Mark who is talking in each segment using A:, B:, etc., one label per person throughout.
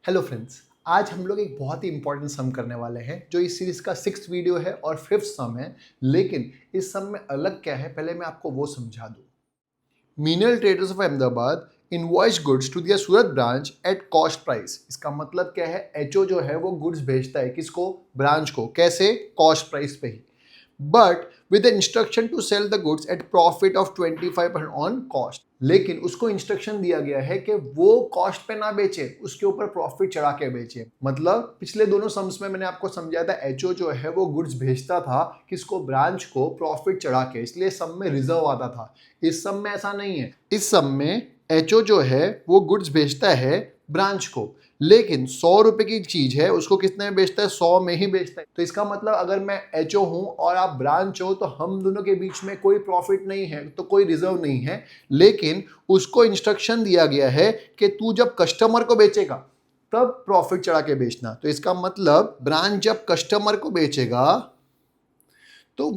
A: Hello friends, आज हम लोग एक बहुत ही इंपॉर्टेंट सम करने वाले हैं जो इस सीरीज का 6th वीडियो है और 5th सम है। लेकिन इस सम में अलग क्या है, पहले मैं आपको वो समझा दूं। Mineral traders of Ahmedabad invoice goods to their Surat branch at cost price. इसका मतलब क्या है, एचओ जो है वो गुड्स भेजता है किसको, ब्रांच को। कैसे? कॉस्ट प्राइस पे ही, but with instruction to sell the goods at profit of 25% on cost. लेकिन उसको इंस्ट्रक्शन दिया गया है कि वो कॉस्ट पे ना बेचे, उसके ऊपर प्रॉफिट चढ़ा के बेचे। मतलब पिछले दोनों सम्स में मैंने आपको समझाया था, एचओ जो है वो गुड्स भेजता था किसको, ब्रांच को, प्रॉफिट चढ़ा के, इसलिए सम में रिजर्व आता था। इस सम में ऐसा नहीं है। इस सम में एचओ जो है वो गुड्स भेजता है ब्रांच को, लेकिन 100 रुपए की चीज है, उसको कितने में बेचता है, 100 में ही बेचता है। तो इसका मतलब अगर मैं एचओ हूं और आप ब्रांच हो तो हम दोनों के बीच में कोई प्रॉफिट नहीं है, तो कोई रिजर्व नहीं है। लेकिन उसको इंस्ट्रक्शन दिया गया है कि तू जब कस्टमर को बेचेगा तब प्रॉफिट चढ़ा के बेचना। तो इसका मतलब ब्रांच जब कस्टमर को बेचेगा तो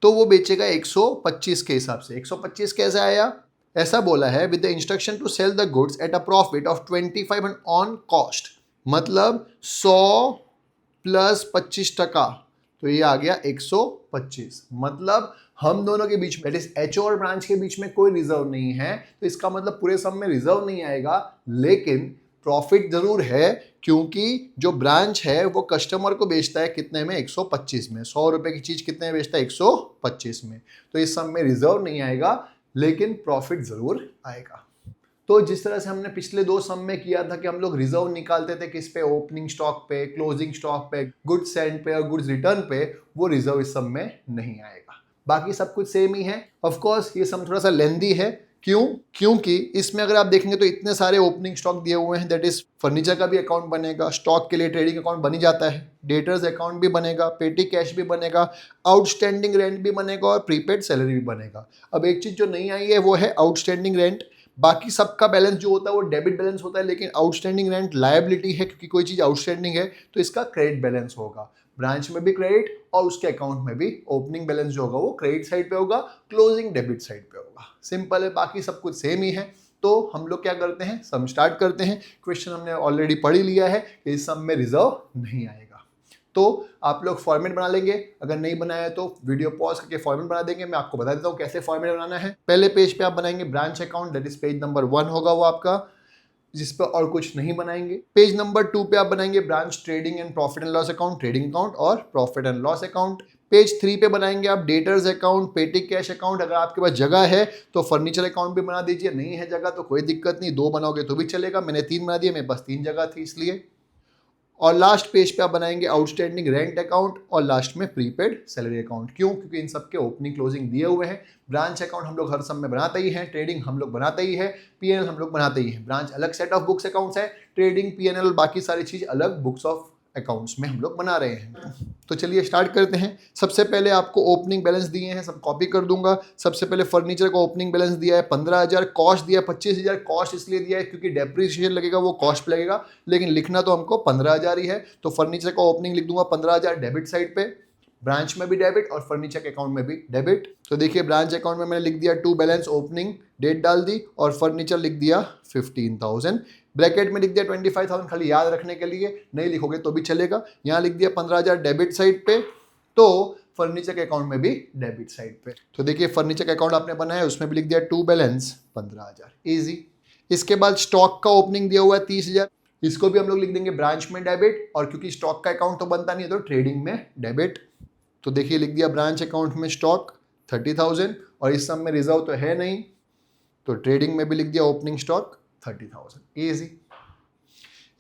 A: वो बेचेगा 125 के हिसाब से। 125 कैसे आया? ऐसा बोला है, with the instruction to sell the goods at a profit of 25 on cost. मतलब 100 प्लस 25%, तो ये आ गया 125। मतलब हम दोनों के बीच में, दैट इज एचओ और ब्रांच के बीच में कोई रिजर्व नहीं है। तो इसका मतलब पूरे सम में रिजर्व नहीं आएगा, लेकिन प्रॉफिट जरूर है, क्योंकि जो ब्रांच है वो कस्टमर को बेचता है कितने में, 125 में। 100 रुपए की चीज कितने में बेचता है, 125 में। तो इस सम में रिजर्व नहीं आएगा, लेकिन प्रॉफिट जरूर आएगा। तो जिस तरह से हमने पिछले दो सम में किया था कि हम लोग रिजर्व निकालते थे किस पे, ओपनिंग स्टॉक पे, क्लोजिंग स्टॉक पे, गुड्स सेंड पे और गुड्स रिटर्न पे, वो रिजर्व इस सम में नहीं आएगा। बाकी सब कुछ सेम ही है। ऑफ कोर्स ये सम थोड़ा सा लेंदी है। क्यों? क्योंकि इसमें अगर आप देखेंगे तो इतने सारे ओपनिंग स्टॉक दिए हुए हैं। दैट इज फर्नीचर का भी अकाउंट बनेगा, स्टॉक के लिए ट्रेडिंग अकाउंट बन ही जाता है, डेटर्स अकाउंट भी बनेगा, पेटी कैश भी बनेगा, आउटस्टैंडिंग रेंट भी बनेगा और प्रीपेड सैलरी भी बनेगा। अब एक चीज जो नहीं आई है वो है आउटस्टैंडिंग रेंट। बाकी सबका बैलेंस जो होता है वो डेबिट बैलेंस होता है, लेकिन आउटस्टैंडिंग रेंट लायबिलिटी है, क्योंकि कोई चीज आउटस्टैंडिंग है तो इसका क्रेडिट बैलेंस होगा। ब्रांच में भी क्रेडिट और उसके अकाउंट में भी ओपनिंग बैलेंस जो होगा वो क्रेडिट साइड पे होगा, क्लोजिंग डेबिट साइड पे होगा। सिंपल है, बाकी सब कुछ सेम ही है। तो हम लोग क्या करते हैं, सम स्टार्ट करते हैं। क्वेश्चन हमने ऑलरेडी पढ़ ही लिया है कि इस सम में रिजर्व नहीं आएगा। तो आप लोग फॉर्मेट बना लेंगे, अगर नहीं बनाया तो वीडियो पॉज करके फॉर्मेट बना देंगे। मैं आपको बता देता हूँ कैसे फॉर्मेट बनाना है। पहले पेज पे आप बनाएंगे branch account, that is page number 1 होगा वो आपका, जिस पर और कुछ नहीं बनाएंगे। पेज नंबर 2 पे आप बनाएंगे branch trading and profit and loss account, trading account और profit and loss account. Page 3 पे बनाएंगे आप debtors account, petty cash account. अगर आपके पास जगह है तो फर्नीचर अकाउंट भी बना दीजिए, नहीं है जगह तो कोई दिक्कत नहीं, 2 बनाओगे तो भी चलेगा। मैंने 3 बना दिए, मेरे पास 3 जगह थी इसलिए। और लास्ट पेज पे आप बनाएंगे आउटस्टैंडिंग रेंट अकाउंट और लास्ट में प्रीपेड सैलरी अकाउंट। क्यों? क्योंकि इन सबके ओपनिंग क्लोजिंग दिए हुए हैं। ब्रांच अकाउंट हम लोग हर सम में बनाते ही हैं, ट्रेडिंग हम लोग बनाते ही है, पीएनएल हम लोग बनाते ही हैं। ब्रांच अलग सेट ऑफ बुक्स अकाउंट्स है, ट्रेडिंग, पीएनएल, बाकी सारी चीज अलग बुक्स ऑफ अकाउंट्स में हम लोग बना रहे हैं। तो चलिए स्टार्ट करते हैं। सबसे पहले आपको ओपनिंग बैलेंस दिए हैं, सब कॉपी कर दूंगा। सबसे पहले फर्नीचर का ओपनिंग बैलेंस दिया है 15,000, कॉस्ट दिया है 25,000। कॉस्ट इसलिए दिया है क्योंकि डेप्रिसिएशन लगेगा, वो कॉस्ट पे लगेगा, लेकिन लिखना तो हमको 15,000 ही है। तो फर्नीचर का ओपनिंग लिख दूंगा 15,000 डेबिट साइड पे, ब्रांच में भी डेबिट और फर्नीचर के अकाउंट में भी डेबिट। तो देखिए ब्रांच अकाउंट में मैंने लिख दिया टू बैलेंस, ओपनिंग डेट डाल दी, और फर्नीचर लिख दिया 15,000। ब्रैकेट में लिख दिया 25,000 खाली याद रखने के लिए, नहीं लिखोगे तो भी चलेगा। यहाँ लिख दिया 15,000 डेबिट साइड पे, तो फर्नीचर के अकाउंट में भी डेबिट साइड पे। तो देखिए फर्नीचर का अकाउंट आपने बनाया, उसमें भी लिख दिया टू बैलेंस 15,000, इजी। इसके बाद स्टॉक का ओपनिंग दिया हुआ है 30,000, इसको भी हम लोग लिख देंगे ब्रांच में डेबिट, और क्योंकि स्टॉक का अकाउंट तो बनता नहीं है तो ट्रेडिंग में डेबिट। तो देखिए लिख दिया ब्रांच अकाउंट में स्टॉक 30,000, और इस सब में रिजर्व तो है नहीं, तो ट्रेडिंग में भी लिख दिया ओपनिंग स्टॉक 30,000, इजी।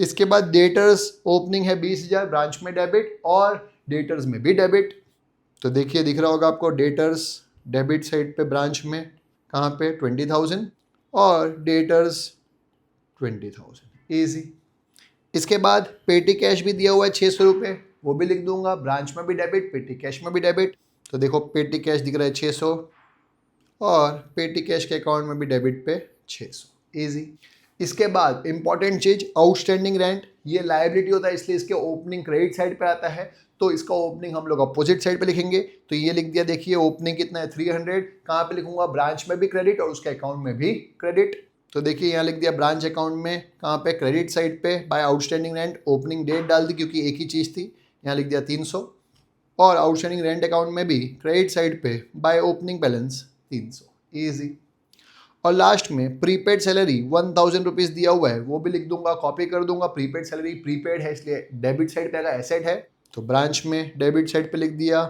A: इसके बाद डेटर्स ओपनिंग है 20,000, ब्रांच में डेबिट और डेटर्स में भी डेबिट। तो देखिए दिख रहा होगा आपको, डेटर्स डेबिट साइड पे, ब्रांच में कहाँ पे 20,000 और डेटर्स 20,000, इजी। इसके बाद पेटी कैश भी दिया हुआ है 600 रुपये, वो भी लिख दूंगा, ब्रांच में भी डेबिट, पेटी कैश में भी डेबिट। तो देखो पेटी कैश दिख रहा है 600 और पेटी कैश के अकाउंट में भी डेबिट पे 600, इजी। इसके बाद इंपॉर्टेंट चीज आउटस्टैंडिंग रेंट, ये लायबिलिटी होता है इसलिए इसके ओपनिंग क्रेडिट साइड पे आता है, तो इसका ओपनिंग हम लोग अपोजिट साइड पे लिखेंगे। तो ये लिख दिया, देखिए ओपनिंग कितना है 300, कहाँ पे लिखूंगा, ब्रांच में भी क्रेडिट और उसके अकाउंट में भी क्रेडिट। तो देखिए यहाँ लिख दिया ब्रांच अकाउंट में, कहाँ पे, क्रेडिट साइड पे, by outstanding rent, opening date डाल दी क्योंकि एक ही चीज़ थी, यहाँ लिख दिया 300, और आउटस्टैंडिंग रेंट अकाउंट में भी क्रेडिट साइड पे बाय ओपनिंग बैलेंस 300, ईजी। और लास्ट में प्रीपेड सैलरी 1000 रुपीज़ दिया हुआ है, वो भी लिख दूंगा, कॉपी कर दूंगा। प्रीपेड सैलरी प्रीपेड है इसलिए डेबिट साइड पे अगर एसेट है तो ब्रांच में डेबिट साइड पे लिख दिया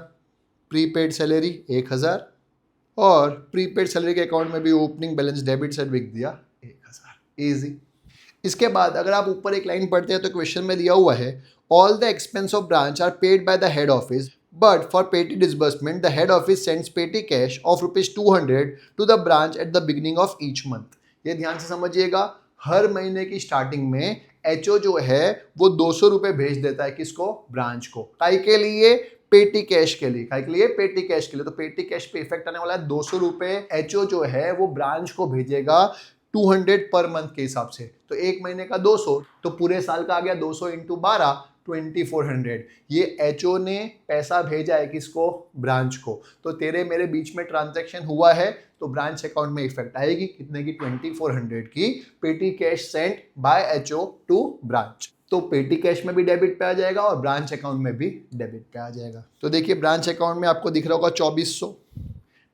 A: प्रीपेड सैलरी 1000, और प्रीपेड सैलरी के अकाउंट में भी ओपनिंग बैलेंस डेबिट साइड लिख दिया 1000, ईजी। इसके बाद अगर आप ऊपर एक लाइन पढ़ते हैं तो क्वेश्चन में दिया हुआ है all the expense of branch are paid by the head office but for petty disbursement the head office sends petty cash of ₹200 to the branch at the beginning of each month. ये ध्यान से समझिएगा, हर महीने की starting में HO जो है वो 200 रुपये भेज देता है, किसको, ब्रांच को, काई के लिए, पेटी कैश के लिए, काई के लिए, पेटी कैश के लिए। तो पेटी कैश पे इफेक्ट आने वाला है 200 रुपये एचओ जो है वो ब्रांच को भेजेगा 200 पर मंथ के हिसाब से। तो एक महीने का 200, तो पूरे साल का आ गया 200 इंटू 12, 2400। ये एचओ ने पैसा भेजा है किसको, ब्रांच को। तो तेरे मेरे बीच में ट्रांजैक्शन हुआ है तो ब्रांच अकाउंट में इफेक्ट आएगी, कितने की, 2400 की, petty cash sent by HO to branch. तो पेटी कैश में भी डेबिट पे आ जाएगा और ब्रांच अकाउंट में भी डेबिट पे आ जाएगा। तो देखिए ब्रांच अकाउंट में आपको दिख रहा होगा 2400,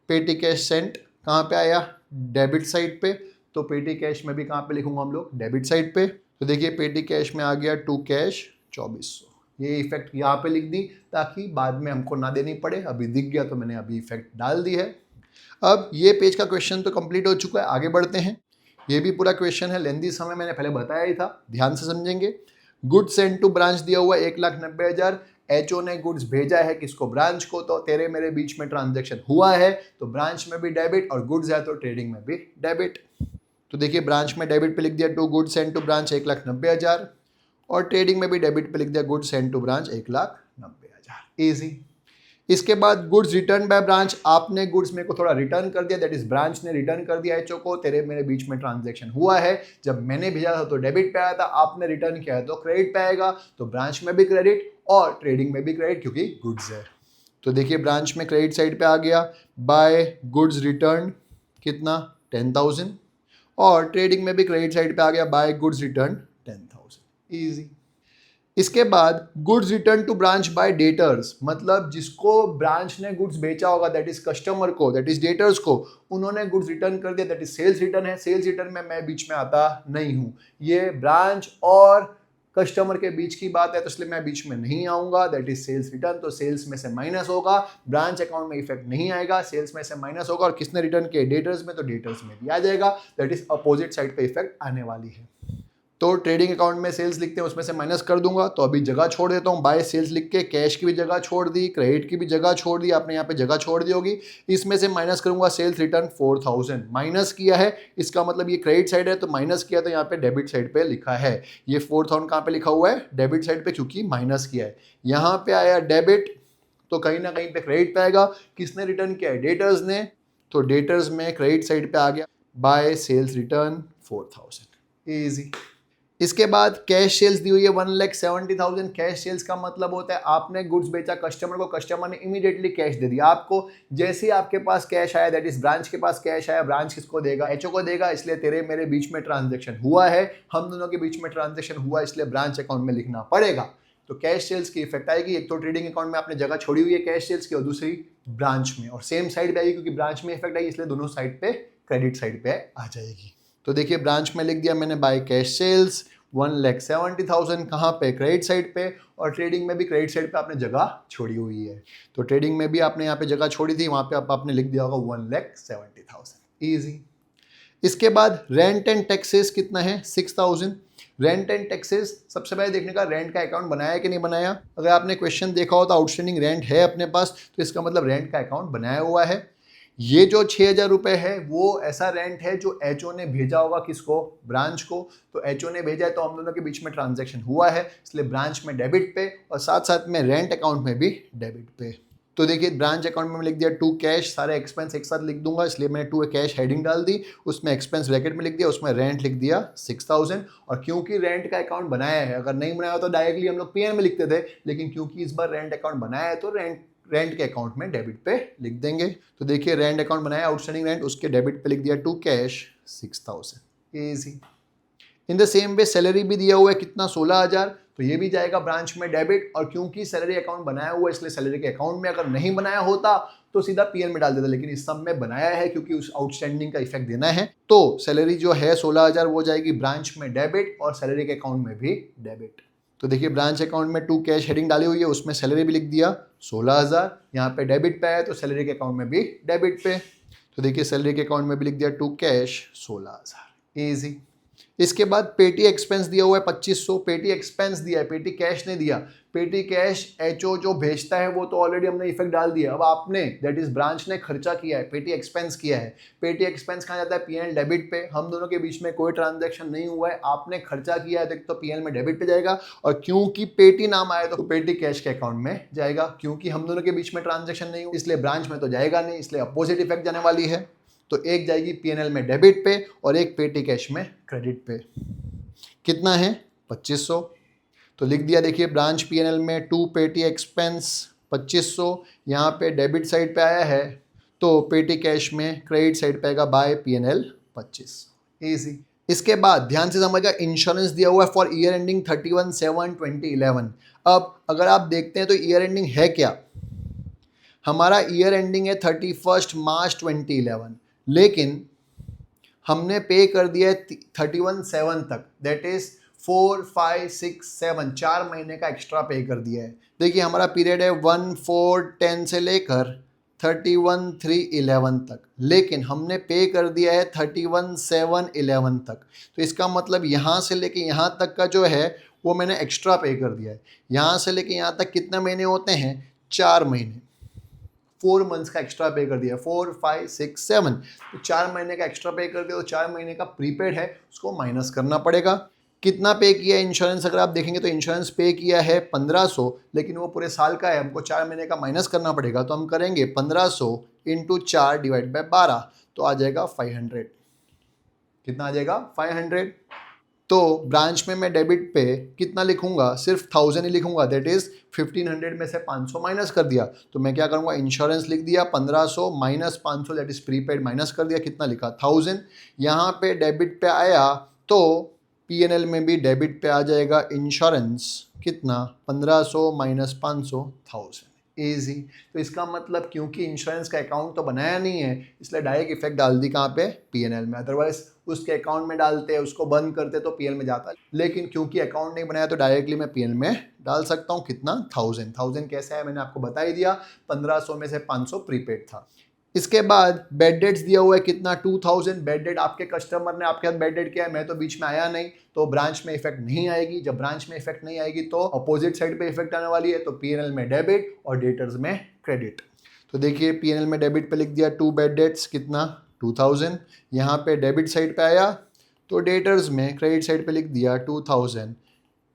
A: पेटी कैश सेंट कहाँ पे आया, डेबिट साइड पे, तो पेटी कैश में भी कहाँ पे लिखूंगा हम लोग, डेबिट साइड पे। तो देखिए पेटी कैश में आ गया टू कैश 2400, ये इफेक्ट यहाँ पे लिख दी ताकि बाद में हमको ना देनी पड़े, अभी दिख गया तो मैंने अभी इफेक्ट डाल दी है। अब ये पेज का क्वेश्चन तो कंप्लीट हो चुका है, आगे बढ़ते हैं। ये भी पूरा क्वेश्चन है, लेंदी समय मैंने पहले बताया ही था, ध्यान से समझेंगे। गुड्स सेंड टू ब्रांच दिया हुआ 1,90,000, एचओ ने गुड्स भेजा है किसको, ब्रांच को। तो तेरे मेरे बीच में ट्रांजैक्शन हुआ है तो ब्रांच में भी डेबिट, और गुड्स है तो ट्रेडिंग में भी डेबिट। तो देखिए ब्रांच में डेबिट पे लिख दिया to goods send to branch 1,90,000, और ट्रेडिंग में भी डेबिट पे लिख दिया goods send to branch 1,90,000, easy. इसके बाद गुड्स रिटर्न बाय ब्रांच, आपने गुड्स मेरे को थोड़ा रिटर्न कर दिया, दैट इज ब्रांच ने रिटर्न कर दिया एचओ को, तेरे मेरे बीच में ट्रांजैक्शन हुआ है। जब मैंने भेजा था तो डेबिट पे आया था, आपने रिटर्न किया है तो क्रेडिट पे आएगा। तो ब्रांच में भी क्रेडिट और ट्रेडिंग में भी क्रेडिट क्योंकि गुड्स है। तो देखिए ब्रांच में क्रेडिट साइड पे आ गया बाय गुड्स रिटर्न कितना, 10,000, और ट्रेडिंग में भी क्रेडिट साइड पे आ गया बाय गुड्स रिटर्न 10,000, ईजी। इसके बाद goods return to branch by debtors, मतलब जिसको ब्रांच ने गुड्स बेचा होगा दैट इज कस्टमर को, दैट इज डेटर्स को, उन्होंने गुड्स रिटर्न कर दिया, दैट इज सेल्स रिटर्न है। सेल्स रिटर्न में मैं बीच में आता नहीं हूं, ये ब्रांच और कस्टमर के बीच की बात है तो इसलिए मैं बीच में नहीं आऊंगा, दैट इज सेल्स रिटर्न। तो सेल्स में से माइनस होगा, ब्रांच अकाउंट में इफेक्ट नहीं आएगा, सेल्स में से माइनस होगा, और किसने रिटर्न किया, डेटर्स में, तो डेटर्स में भी आ जाएगा, दैट इज अपोजिट साइड पे इफेक्ट आने वाली है। तो ट्रेडिंग अकाउंट में सेल्स लिखते हैं उसमें से माइनस कर दूंगा, तो अभी जगह छोड़ देता हूँ, बाय सेल्स लिख के कैश की भी जगह छोड़ दी, क्रेडिट की भी जगह छोड़ दी, आपने यहाँ पे जगह छोड़ दी होगी। इसमें से माइनस करूंगा सेल्स रिटर्न 4000, माइनस किया है, इसका मतलब ये क्रेडिट साइड है तो माइनस किया, तो यहाँ पे डेबिट साइड पे लिखा है। ये 4000 कहाँ पे लिखा हुआ है, डेबिट साइड पे, क्योंकि माइनस किया है। यहाँ पे आया डेबिट तो कहीं ना कहीं पे क्रेडिट पे आएगा, किसने रिटर्न किया है, डेटर्स ने, तो डेटर्स में क्रेडिट साइड पे आ गया बाय सेल्स रिटर्न 4000, ईजी। इसके बाद कैश सेल्स दी हुई है 1,70,000। कैश सेल्स का मतलब होता है आपने गुड्स बेचा कस्टमर को, कस्टमर ने इमीडिएटली कैश दे दिया आपको। जैसे ही आपके पास कैश आया, दैट इज ब्रांच के पास कैश आया, ब्रांच किसको देगा, एचओ को देगा, इसलिए तेरे मेरे बीच में ट्रांजैक्शन हुआ है, हम दोनों के बीच में ट्रांजैक्शन हुआ, इसलिए ब्रांच अकाउंट में लिखना पड़ेगा। तो कैश सेल्स की इफेक्ट आएगी, एक तो ट्रेडिंग अकाउंट में आपने जगह छोड़ी हुई है कैश सेल्स की, और दूसरी ब्रांच में, और सेम साइड पे आएगी क्योंकि ब्रांच में इफेक्ट आएगी, इसलिए दोनों साइड पे क्रेडिट साइड पे आ जाएगी। तो देखिए ब्रांच में लिख दिया मैंने बाय कैश सेल्स 1,70,000, कहाँ पे, क्रेडिट साइड पे, और ट्रेडिंग में भी क्रेडिट साइड पे आपने जगह छोड़ी हुई है। तो ट्रेडिंग में भी आपने यहाँ पे जगह छोड़ी थी, वहाँ पे आपने लिख दिया होगा 1,70,000, ईजी। इसके बाद रेंट एंड टैक्सेस कितना है, 6,000। रेंट एंड टैक्सेस सबसे पहले देखने का रेंट का अकाउंट बनाया है कि नहीं बनाया। अगर आपने क्वेश्चन देखा हो तो आउटस्टैंडिंग रेंट है अपने पास, तो इसका मतलब रेंट का अकाउंट बनाया हुआ है। ये जो 6,000 रुपये है वो ऐसा रेंट है जो एचओ ने भेजा होगा किसको, ब्रांच को। तो एचओ ने भेजा है तो हम दोनों के बीच में ट्रांजैक्शन हुआ है, इसलिए ब्रांच में डेबिट पे, और साथ साथ में रेंट अकाउंट में भी डेबिट पे। तो देखिए ब्रांच अकाउंट में लिख दिया टू कैश, सारे एक्सपेंस एक साथ लिख दूंगा, इसलिए मैंने टू कैश हेडिंग डाल दी, उसमें एक्सपेंस ब्रैकेट में लिख दिया, उसमें रेंट लिख दिया 6,000। और क्योंकि रेंट का अकाउंट बनाया है, अगर नहीं बनाया हो तो डायरेक्टली हम लोग पीएन में लिखते थे, लेकिन क्योंकि इस बार रेंट अकाउंट बनाया है तो रेंट के अकाउंट में डेबिट पे लिख देंगे। तो देखिए रेंट अकाउंट बनाया, आउटस्टैंडिंग रेंट, उसके डेबिट पे लिख दिया to cash 6,000, easy. In the same way salary भी दिया हुआ है कितना 16,000, तो ये भी जाएगा ब्रांच में डेबिट, और क्योंकि सैलरी अकाउंट बनाया हुआ है इसलिए सैलरी के अकाउंट में, अगर नहीं बनाया होता तो सीधा पीएल में डाल देता, लेकिन इस सब में बनाया है क्योंकि उस आउटस्टैंडिंग का इफेक्ट देना है। तो सैलरी जो है 16,000 वो जाएगी ब्रांच में डेबिट और सैलरी के अकाउंट में भी डेबिट। तो देखिए ब्रांच अकाउंट में टू कैश हेडिंग डाली हुई है, उसमें सैलरी भी लिख दिया 16,000, यहाँ पे डेबिट पे आया तो सैलरी के अकाउंट में भी डेबिट पे, तो देखिए सैलरी के अकाउंट में भी लिख दिया टू कैश 16,000, ईजी। इसके बाद पेटी एक्सपेंस दिया हुआ है 2500, पेटी एक्सपेंस दिया है, पेटी कैश नहीं दिया। पेटी कैश एचओ जो भेजता है वो तो ऑलरेडी हमने इफेक्ट डाल दिया, अब आपने दैट इज ब्रांच ने खर्चा किया है, पेटी एक्सपेंस किया है। पेटी एक्सपेंस कहाँ जाता है? पीएनएल डेबिट पे। हम दोनों के बीच में कोई ट्रांजैक्शन नहीं हुआ है, आपने खर्चा किया है तो पीएनएल में डेबिट पे जाएगा, और क्योंकि पेटी नाम आया तो पेटी कैश के अकाउंट में जाएगा। क्योंकि हम दोनों के बीच में ट्रांजेक्शन नहीं हुआ इसलिए ब्रांच में तो जाएगा नहीं, इसलिए अपोजिट इफेक्ट जाने वाली है। तो एक जाएगी पीएनएल में डेबिट पे और एक पेटी कैश में क्रेडिट पे। कितना है? 2500। तो लिख दिया, देखिए ब्रांच पीएनएल में टू पेटी एक्सपेंस 2500, यहाँ पे डेबिट साइड पे आया है तो पेटी कैश में क्रेडिट साइड पे आएगा बाय पीएनएल 2500, इजी। इसके बाद ध्यान से समझिएगा, इंश्योरेंस दिया हुआ है फॉर ईयर एंडिंग 31/7/2011। अब अगर आप देखते हैं तो ईयर एंडिंग है क्या, हमारा ईयर एंडिंग है 31 मार्च 2011, लेकिन हमने पे कर दिया है 31/7 तक, दैट इज 4, 5, 6, 7, 4 महीने का एक्स्ट्रा पे कर दिया है। देखिए हमारा पीरियड है 1/4/10 से लेकर 31/3/11 तक, लेकिन हमने पे कर दिया है 31/7/11 तक। तो इसका मतलब यहाँ से लेके यहाँ तक का जो है वो मैंने एक्स्ट्रा पे कर दिया है। यहाँ से लेके यहाँ तक कितने महीने होते हैं? 4 महीने, 4 मंथ्स का एक्स्ट्रा पे कर दिया, 4, 5, 6, 7, तो 4 महीने का एक्स्ट्रा पे कर दिया, तो 4 महीने का प्रीपेड है उसको माइनस करना पड़ेगा। कितना पे किया है इंश्योरेंस? अगर आप देखेंगे तो इंश्योरेंस पे किया है 1500, लेकिन वो पूरे साल का है, हमको 4 महीने का माइनस करना पड़ेगा, तो हम करेंगे 1500 इंटू 4 डिवाइड बाय 12, तो आ जाएगा 500। कितना आ जाएगा? 500। तो ब्रांच में मैं डेबिट पे कितना लिखूंगा? सिर्फ 1000 ही लिखूंगा, दैट इज 1500 में से 500 माइनस कर दिया, तो मैं क्या करूंगा? इंश्योरेंस लिख दिया 1500 minus 500, that is prepaid, minus कर दिया, कितना लिखा? 1000। यहाँ पे डेबिट पे आया तो पीएनएल में भी डेबिट पे आ जाएगा इंश्योरेंस, कितना? 1500 माइनस 500, 1000, ईजी। तो इसका मतलब क्योंकि इंश्योरेंस का अकाउंट तो बनाया नहीं है इसलिए डायरेक्ट इफेक्ट डाल दी कहाँ पे? पीएनएल में। अदरवाइज उसके अकाउंट में डालते, उसको बंद करते तो पीएल में जाता, लेकिन क्योंकि अकाउंट नहीं बनाया तो डायरेक्टली मैं पीएल में डाल सकता हूँ। कितना? 1000 कैसे है मैंने आपको बता ही दिया, 1500 में से 500 प्रीपेड था। इसके बाद बेड डेट्स दिया हुआ है कितना? 2000। बेड डेट आपके कस्टमर ने आपके साथ बेड डेट किया है, मैं तो बीच में आया नहीं, तो ब्रांच में इफेक्ट नहीं आएगी। जब ब्रांच में इफेक्ट नहीं आएगी तो अपोजिट साइड पे इफेक्ट आने वाली है, तो पीएनएल में डेबिट और डेटर्स में क्रेडिट। तो देखिए पीएनएल में डेबिट पे लिख दिया 2 बेड डेट्स, कितना? 2000। यहाँ पे डेबिट साइड पे आया तो डेटर्स में क्रेडिट साइड पे लिख दिया 2000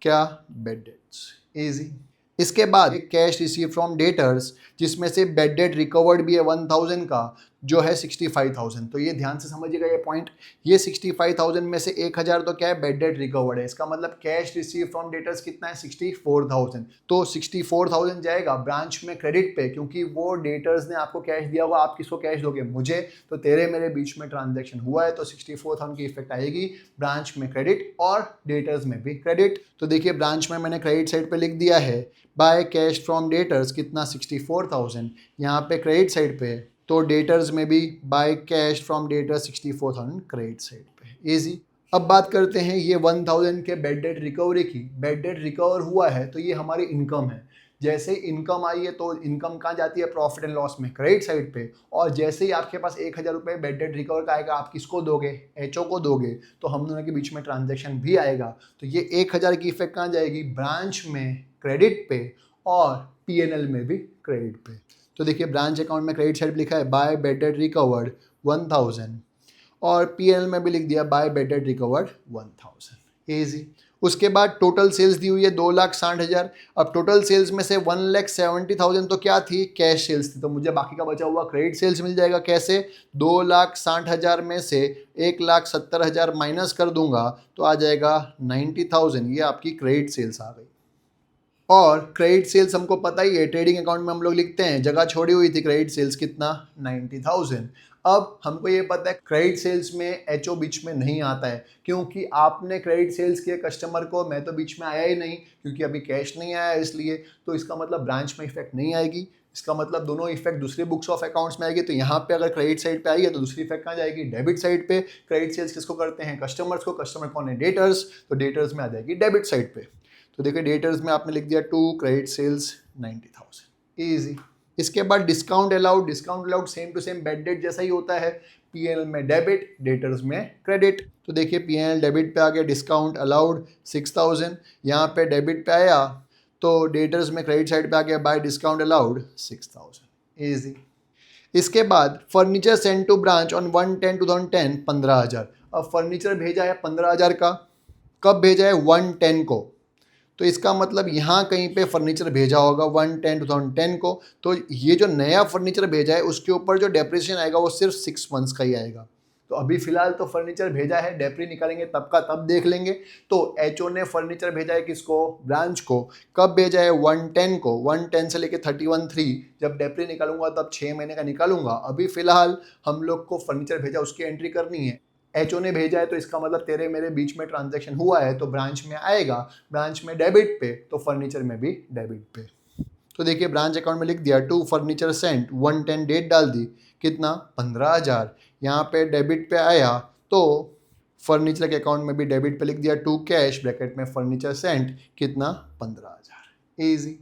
A: क्या? Bad debts, easy. इसके बाद कैश रिसीव फ्रॉम डेटर्स, जिसमें से बेड डेट रिकवर्ड भी है 1000 का, जो है 65,000। तो ये ध्यान से समझिएगा ये पॉइंट, ये 65,000 में से 1000 तो क्या है? बेड डेट रिकवर्ड है। इसका मतलब कैश रिसीव फ्रॉम डेटर्स कितना है? 64,000। तो 64,000 जाएगा ब्रांच में क्रेडिट पे, क्योंकि वो डेटर्स ने आपको कैश दिया हुआ, आप किसको कैश दोगे? मुझे। तो तेरे मेरे बीच में ट्रांजेक्शन हुआ है तो 64,000 की इफेक्ट आएगी ब्रांच में क्रेडिट और डेटर्स में भी क्रेडिट। तो देखिए ब्रांच में मैंने क्रेडिट साइड पे लिख दिया है बाय कैश फ्रॉम डेटर्स, कितना? 64,000। यहाँ पे क्रेडिट साइड पे तो डेटर्स में भी by cash from debtors 64,000 credit side पे, इजी। अब बात करते हैं ये 1000 के बेड डेट रिकवरी की। बेड डेट रिकवर हुआ है तो ये हमारी इनकम है। जैसे ही इनकम आई है तो इनकम कहाँ जाती है? प्रॉफिट एंड लॉस में, क्रेडिट साइड पे। और जैसे ही आपके पास 1000 रुपये बेड डेट रिकवर का आएगा, आप किसको दोगे? एचओ को दोगे, तो हम दोनों के बीच में ट्रांजेक्शन भी आएगा। तो ये 1000 की इफेक्ट कहाँ जाएगी? ब्रांच में क्रेडिट पे और पीएनएल में भी क्रेडिट पे। तो देखिए ब्रांच अकाउंट में क्रेडिट साइड लिखा है बाय बेड डेट रिकवर्ड 1000 और पीएनएल में भी लिख दिया by bad debt recovered 1000, easy. उसके बाद टोटल सेल्स दी हुई है 2,60,000। अब टोटल सेल्स में से 1,70,000 तो क्या थी? कैश सेल्स थी, तो मुझे बाकी का बचा हुआ क्रेडिट सेल्स मिल जाएगा। कैसे? 2,60,000 में से 1,70,000 माइनस कर दूंगा तो आ जाएगा 90,000, ये आपकी क्रेडिट सेल्स आ गई। और क्रेडिट सेल्स हमको पता ही है, ट्रेडिंग अकाउंट में हम लोग लिखते हैं, जगह छोड़ी हुई थी क्रेडिट सेल्स कितना 90,000। अब हमको ये पता है क्रेडिट सेल्स में एचओ बीच में नहीं आता है, क्योंकि आपने क्रेडिट सेल्स किए कस्टमर को, मैं तो बीच में आया ही नहीं क्योंकि अभी कैश नहीं आया इसलिए, तो इसका मतलब ब्रांच में इफेक्ट नहीं आएगी। इसका मतलब दोनों इफेक्ट दूसरी बुक्स ऑफ अकाउंट्स में आएगी। तो यहाँ पे अगर क्रेडिट साइड पे आई है तो दूसरी इफेक्ट कहाँ जाएगी, डेबिट साइड पे। क्रेडिट सेल्स किसको करते हैं, कस्टमर्स को। कस्टमर कौन है, डेटर्स, तो डेटर्स में आ जाएगी डेबिट साइड पे। तो देखिए डेटर्स में आपने लिख दिया 2, क्रेडिट सेल्स 90,000, ईजी। इसके बाद discount allowed. Discount allowed same to same bad debt जैसा ही होता है, पीएनएल में डेबिट, डेटर्स में क्रेडिट। तो देखिए पीएनएल डेबिट पे आ गया, डिस्काउंट अलाउड 6,000, यहाँ पे डेबिट पे आया तो डेटर्स में क्रेडिट साइड पे आ गया बाय डिस्काउंट अलाउड 6,000, ईजी। इसके बाद furniture send to branch on 1/10/2010 15,000। अब फर्नीचर भेजा है 15,000 का, कब भेजा है 1/10 को, तो इसका मतलब यहाँ कहीं पे फर्नीचर भेजा होगा 1/10/2010 को। तो ये जो नया फर्नीचर भेजा है उसके ऊपर जो डेप्रिसिएशन आएगा वो सिर्फ 6 मंथ्स का ही आएगा। तो अभी फिलहाल तो फर्नीचर भेजा है, डेप्री निकालेंगे तब का तब देख लेंगे। तो एचओ ने फर्नीचर भेजा है किसको, ब्रांच को, कब भेजा है 1/10 को, 1/10 से लेके 31/3, जब डेप्री निकालूंगा तब 6 महीने का निकालूंगा। अभी फिलहाल हम लोग को फर्नीचर भेजा उसकी एंट्री करनी है। एचओ ने भेजा है तो इसका मतलब तेरे मेरे बीच में ट्रांजैक्शन हुआ है तो ब्रांच में आएगा, ब्रांच में डेबिट पे तो फर्नीचर में भी डेबिट पे। तो देखिए ब्रांच अकाउंट में लिख दिया 2 फर्नीचर सेंट, 1/10 डेट डाल दी, कितना 15,000, यहाँ पे डेबिट पे आया तो फर्नीचर के अकाउंट में भी डेबिट पे लिख दिया 2 कैश, ब्रैकेट में फर्नीचर सेंट, कितना 15,000, ईजी।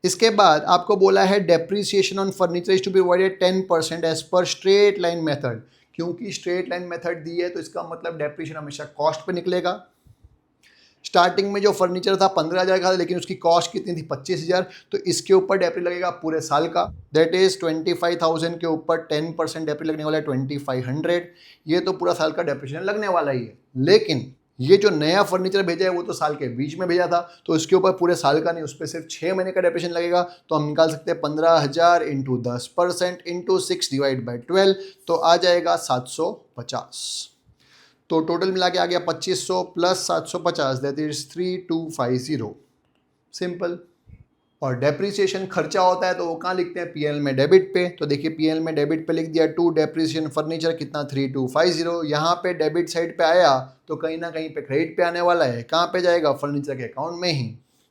A: इसके बाद आपको बोला है depreciation on furniture is to be avoided 10% as per straight line method. क्योंकि स्ट्रेट लाइन मेथड दी है तो इसका मतलब डेप्रीशिएशन हमेशा कॉस्ट पे निकलेगा। स्टार्टिंग में जो फर्नीचर था 15,000 का था, लेकिन उसकी कॉस्ट कितनी थी 25,000, तो इसके ऊपर डेप्री लगेगा पूरे साल का, दैट इज 25,000 के ऊपर 10% डेप्री लगने वाला है 2,500। ये तो पूरा साल का डेप्रीशिएशन लगने वाला ही है। लेकिन ये जो नया फर्नीचर भेजा है वो तो साल के बीच में भेजा था, तो इसके ऊपर पूरे साल का नहीं, उस पर सिर्फ 6 महीने का डेप्रीशिएशन लगेगा। तो हम निकाल सकते हैं 15,000 इंटू 10% इंटू 6 डिवाइड बाई 12, तो आ जाएगा 750। तो टोटल मिला के आ गया 2500 प्लस 750, दैट इज 3250, सिंपल। और डेप्रीसिएशन खर्चा होता है तो वो कहाँ लिखते हैं, पीएल में डेबिट पे। तो देखिए पीएल में डेबिट पे लिख दिया 2 डेप्रीसिएशन फर्नीचर, कितना 3250। यहाँ पे डेबिट साइड पे आया तो कहीं ना कहीं पे क्रेडिट पे आने वाला है, कहाँ पे जाएगा, फर्नीचर के अकाउंट में ही।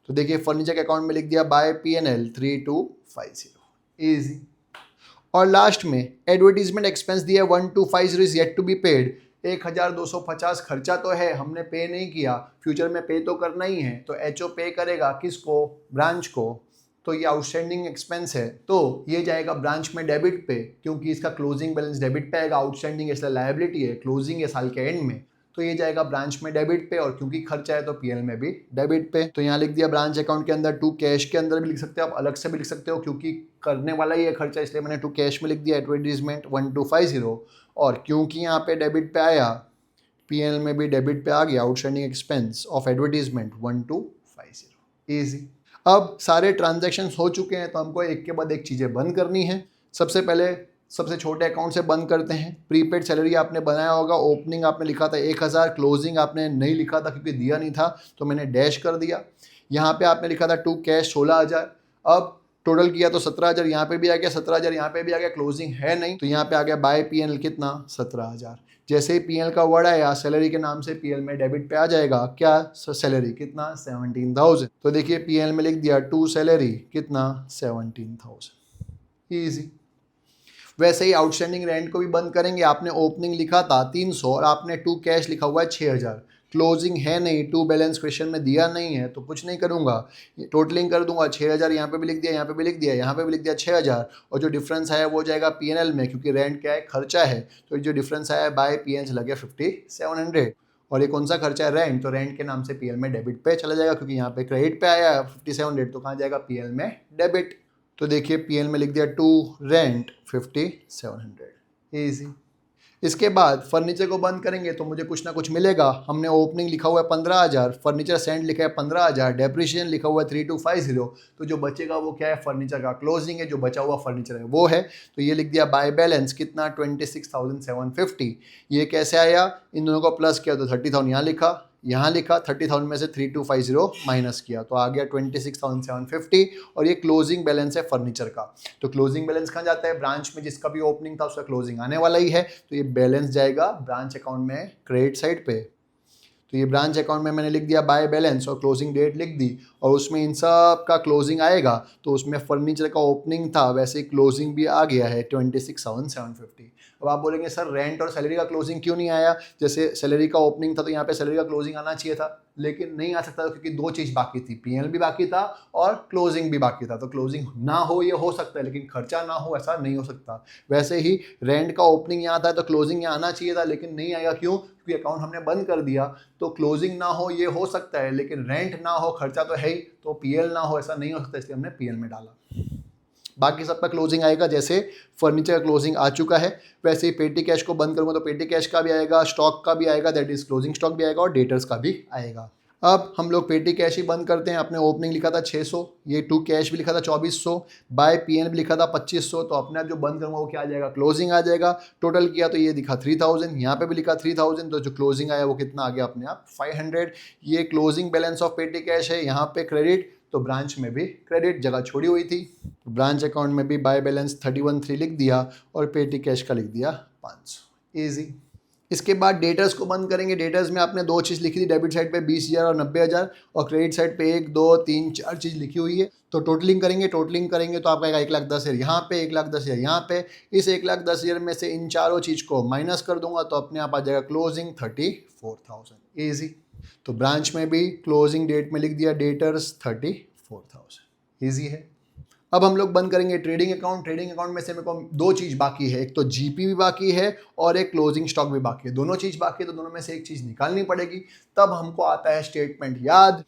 A: तो देखिए फर्नीचर के अकाउंट में लिख दिया बाय पीएनएल 3250, ईजी। और लास्ट में एडवर्टीजमेंट एक्सपेंस दिया 1250 is yet to be paid. 1,250 खर्चा तो है, हमने पे नहीं किया, फ्यूचर में पे तो करना ही है, तो एचओ पे करेगा किसको, ब्रांच को। तो ये आउटस्टैंडिंग एक्सपेंस है तो ये जाएगा ब्रांच में डेबिट पे, क्योंकि इसका क्लोजिंग बैलेंस डेबिट पे आएगा, आउटस्टैंडिंग इसलिए लायबिलिटी है, क्लोजिंग है साल के एंड में, तो ये जाएगा ब्रांच में डेबिट पे। और क्योंकि खर्चा है तो पीएल में भी डेबिट पे। तो यहाँ लिख दिया ब्रांच अकाउंट के अंदर 2 कैश के अंदर भी लिख सकते हो आप, अलग से भी लिख सकते हो, क्योंकि करने वाला ही है खर्चा, इसलिए मैंने 2 कैश में लिख दिया एडवर्टीजमेंट 1250। और क्योंकि यहाँ पे डेबिट पे आया, पीएल में भी डेबिट पे आ गया, outstanding expense of advertisement 1250, easy. अब सारे ट्रांजैक्शंस हो चुके हैं तो हमको एक के बाद एक चीज़ें बंद करनी है। सबसे पहले सबसे छोटे अकाउंट से बंद करते हैं। प्रीपेड सैलरी आपने बनाया होगा, ओपनिंग आपने लिखा था 1,000, क्लोजिंग आपने नहीं लिखा था क्योंकि दिया नहीं था तो मैंने डैश कर दिया। यहाँ पे आपने लिखा था 2 कैश 16,000, अब टोटल किया तो 17,000, यहाँ पे भी आ गया 17,000, यहाँ पे भी आ गया, क्लोजिंग है नहीं तो यहाँ पे आ गया बाय पीएनएल कितना 17,000। जैसे ही पीएल का वर्ड आया सैलरी के नाम से पीएल में डेबिट पे आ जाएगा क्या, सैलरी कितना 17,000। तो देखिए पीएल में लिख दिया 2 सैलरी कितना 17,000, ईजी। वैसे ही आउटस्टैंडिंग रेंट को भी बंद करेंगे। आपने ओपनिंग लिखा था 300 और आपने 2 कैश लिखा हुआ है 6,000, क्लोजिंग है नहीं, 2 बैलेंस क्वेश्चन में दिया नहीं है तो कुछ नहीं करूंगा, टोटलिंग कर दूंगा 6,000, यहाँ पे भी लिख दिया, यहाँ पे भी लिख दिया, यहाँ पे भी लिख दिया 6,000, और जो डिफरेंस आया वो जाएगा पीएनएल में, क्योंकि रेंट क्या है, खर्चा है, तो जो डिफरेंस आया बाय पीएनएल से लग गया 5,700। और ये कौन सा खर्चा है, रेंट, तो रेंट के नाम से पीएल में डेबिट पे चला जाएगा, क्योंकि यहाँ पे क्रेडिट पे आया 5,700 तो कहाँ जाएगा, पीएल में डेबिट। तो देखिए पीएल में लिख दिया 2 रेंट 5,700, ईजी। इसके बाद फर्नीचर को बंद करेंगे तो मुझे कुछ ना कुछ मिलेगा। हमने ओपनिंग लिखा हुआ है 15,000, फर्नीचर सेंड लिखा है 15,000, डेप्रिशिएशन लिखा हुआ है 3,250, तो जो बचेगा वो क्या है, फर्नीचर का क्लोजिंग है, जो बचा हुआ फर्नीचर है वो है। तो ये लिख दिया बाय बैलेंस कितना 26,750। ये कैसे आया, इन दोनों को प्लस किया तो 30,000 यहाँ लिखा, यहाँ लिखा 30,000 में से 3250 माइनस किया तो आ गया 26,750 और ये क्लोजिंग बैलेंस है फर्नीचर का। तो क्लोजिंग बैलेंस कहाँ जाता है? ब्रांच में जिसका भी ओपनिंग था उसका क्लोजिंग आने वाला ही है, तो ये बैलेंस जाएगा ब्रांच अकाउंट में क्रेडिट साइड पे। तो ये ब्रांच अकाउंट में मैंने लिख दिया बाय बैलेंस और क्लोजिंग डेट लिख दी और उसमें इन सब का क्लोजिंग आएगा। तो उसमें फर्नीचर का ओपनिंग था वैसे ही क्लोजिंग भी आ गया है 26,750। अब आप बोलेंगे सर रेंट और सैलरी का क्लोजिंग क्यों नहीं आया? जैसे सैलरी का ओपनिंग था तो यहाँ पे सैलरी का क्लोजिंग आना चाहिए था, लेकिन नहीं आ सकता क्योंकि दो चीज़ बाकी थी, पीएल भी बाकी था और क्लोजिंग भी बाकी था। तो क्लोजिंग ना हो ये हो सकता है, लेकिन खर्चा ना हो ऐसा नहीं हो सकता। वैसे ही रेंट का ओपनिंग यहाँ था तो क्लोजिंग यहाँ आना चाहिए था, लेकिन नहीं आएगा। क्यों? क्योंकि अकाउंट हमने बंद कर दिया। तो क्लोजिंग ना हो ये हो सकता है, लेकिन रेंट ना हो, खर्चा तो है ही, तो पीएल ना हो ऐसा नहीं हो सकता, इसलिए हमने पीएल में डाला। बाकी सबका क्लोजिंग आएगा, जैसे फर्नीचर का क्लोजिंग आ चुका है वैसे ही पेटी कैश को बंद करूंगा तो पेटी कैश का भी आएगा, स्टॉक का भी आएगा, दैट इज क्लोजिंग स्टॉक भी आएगा और डेटर्स का भी आएगा। अब हम लोग पेटी कैश ही बंद करते हैं। अपने ओपनिंग लिखा था 600, ये टू कैश भी लिखा था 2400, बाय पीएन भी लिखा था 2500, तो अपने आप जो बंद करूंगा वो क्या आ जाएगा? क्लोजिंग आ जाएगा। टोटल किया तो ये दिखा 3000, यहाँ पे भी लिखा 3000, तो जो क्लोजिंग आया वो कितना आ गया? अपने आप 500। ये क्लोजिंग बैलेंस ऑफ पेटी कैश है, यहाँ पे क्रेडिट, तो ब्रांच में भी क्रेडिट जगह छोड़ी हुई थी, ब्रांच अकाउंट में भी बाय बैलेंस 31,3 लिख दिया और पेटी कैश का लिख दिया 500। ईजी। इसके बाद डेटर्स को बंद करेंगे। डेटर्स में आपने दो चीज़ लिखी थी, डेबिट साइड पे 20,000 और 90,000 और क्रेडिट साइड पे 1, 2, 3, 4 चीज़ लिखी हुई है। तो टोटलिंग करेंगे तो आपका आएगा 1,10,000 यहाँ पे, 1,10,000 यहाँ पे। इस 1,10,000 में से इन चारों चीज़ को माइनस कर दूंगा तो अपने आप आ जाएगा क्लोजिंग 34,000। ईजी। तो ब्रांच में भी क्लोजिंग डेट में लिख दिया डेटर्स 34,000। ईजी है। अब हम लोग बंद करेंगे ट्रेडिंग अकाउंट। ट्रेडिंग अकाउंट में से मेरे को दो चीज़ बाकी है, एक तो जीपी भी बाकी है और एक क्लोजिंग स्टॉक भी बाकी है। दोनों चीज़ बाकी है तो दोनों में से एक चीज़ निकालनी पड़ेगी। तब हमको आता है स्टेटमेंट याद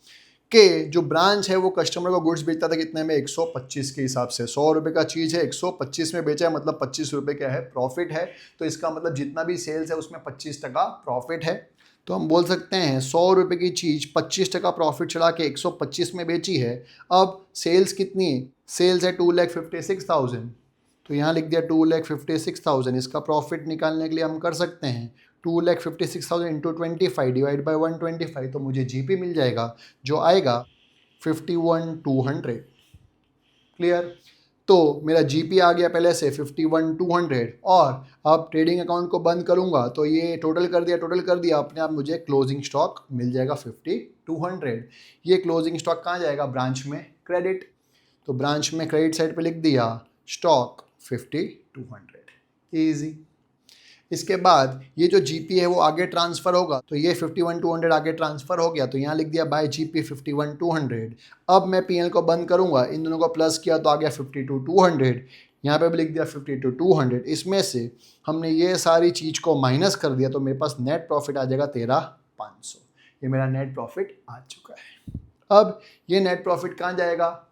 A: कि जो ब्रांच है वो कस्टमर को गुड्स बेचता था कितने में? 125 के हिसाब से। 100 रुपये का चीज़ है, 125 में बेचा है, मतलब 25 रुपये क्या है? प्रॉफिट है। तो इसका मतलब जितना भी सेल्स है उसमें 25% प्रॉफिट है। तो हम बोल सकते हैं 100 रुपये की चीज़ 25% प्रॉफिट चढ़ा के 125 में बेची है। अब सेल्स कितनी है? सेल्स है 2,56,000, तो यहाँ लिख दिया 2,56,000। इसका प्रॉफिट निकालने के लिए हम कर सकते हैं 2,56,000 इंटू 25 डिवाइड बाई 125, तो मुझे जीपी मिल जाएगा जो आएगा 51,200। क्लियर? तो मेरा जीपी आ गया पहले से 51,200 और अब ट्रेडिंग अकाउंट को बंद करूंगा तो ये टोटल कर दिया अपने आप मुझे क्लोजिंग स्टॉक मिल जाएगा 50,200। ये क्लोजिंग स्टॉक कहाँ जाएगा? ब्रांच में क्रेडिट। तो ब्रांच में क्रेडिट साइड पे लिख दिया स्टॉक 50,200। ईजी। इसके बाद ये जो जीपी है वो आगे ट्रांसफ़र होगा, तो ये 51,200 आगे ट्रांसफ़र हो गया तो यहाँ लिख दिया बाय जीपी 51,200। अब मैं पीएल को बंद करूँगा, इन दोनों को प्लस किया तो आ गया 52,200, यहाँ पे भी लिख दिया 52,200। इसमें से हमने ये सारी चीज़ को माइनस कर दिया तो मेरे पास नेट प्रॉफिट आ जाएगा 13,500। ये मेरा नेट प्रॉफिट आ चुका है। अब ये नेट प्रॉफिट कहाँ जाएगा?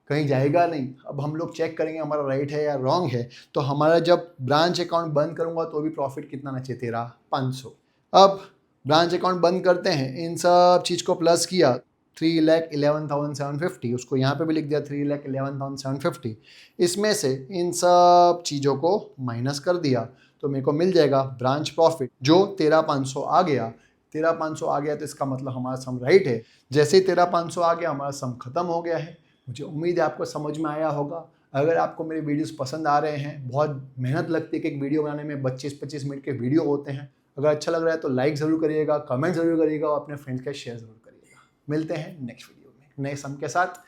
A: कहीं जाएगा नहीं। अब हम लोग चेक करेंगे हमारा राइट है या रॉन्ग है। तो हमारा जब ब्रांच अकाउंट बंद करूंगा तो भी प्रॉफिट कितना आना चाहिए? 13,500। अब ब्रांच अकाउंट बंद करते हैं, इन सब चीज़ को प्लस किया 3,11,750, उसको यहाँ पे भी लिख दिया 3,11,750। इसमें से इन सब चीज़ों को माइनस कर दिया तो मेरे को मिल जाएगा ब्रांच प्रॉफिट जो 13,500 आ गया। 13,500 आ गया तो इसका मतलब हमारा सम राइट है। जैसे ही 13,500 आ गया हमारा सम खत्म हो गया है। मुझे उम्मीद है आपको समझ में आया होगा। अगर आपको मेरे वीडियोस पसंद आ रहे हैं, बहुत मेहनत लगती है कि एक वीडियो बनाने में 25-25 मिनट के वीडियो होते हैं। अगर अच्छा लग रहा है तो लाइक ज़रूर करिएगा, कमेंट ज़रूर करिएगा और अपने फ्रेंड्स के शेयर ज़रूर करिएगा। मिलते हैं नेक्स्ट वीडियो में नए सम के साथ।